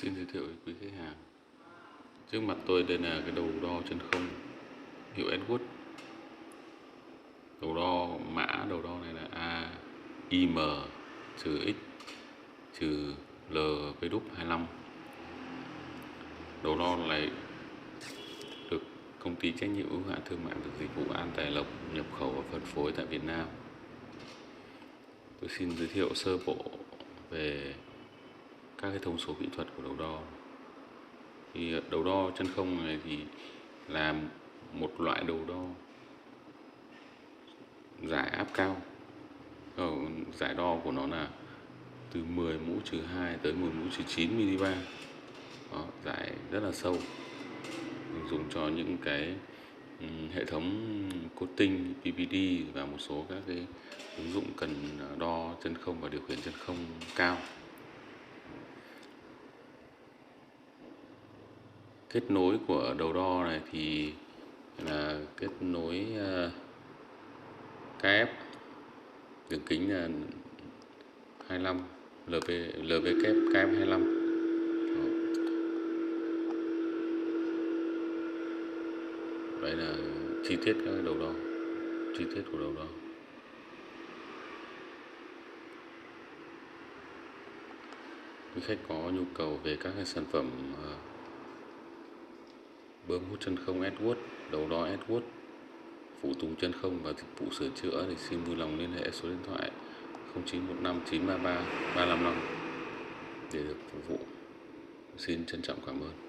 Xin giới thiệu với quý khách hàng. Trước mặt tôi đây là cái đầu đo chân không hiệu Edward. Mã đầu đo này là AIM-X-LV25. Đầu đo này được công ty trách nhiệm hữu hạn thương mại và dịch vụ An Tài Lộc nhập khẩu và phân phối tại Việt Nam. Tôi xin giới thiệu sơ bộ về các cái thông số kỹ thuật của đầu đo. Thì đầu đo chân không này thì là một loại đầu đo giải áp cao. Giải đo của nó là từ 10 mũ trừ 2 tới 10 mũ trừ 9 mm. Giải rất là sâu, dùng cho những cái hệ thống coating, PVD và một số các cái ứng dụng cần đo chân không và điều khiển chân không cao. Kết nối của đầu đo này thì là kết nối KF, đường kính là 25, LV KF 25. Đấy là chi tiết các đầu đo, chi tiết của đầu đo. Quý khách có nhu cầu về các cái sản phẩm bơm hút chân không Edward, đầu đo Edward, phụ tùng chân không và dịch vụ sửa chữa thì xin vui lòng liên hệ số điện thoại 0915 933 355 để được phục vụ. Xin trân trọng cảm ơn.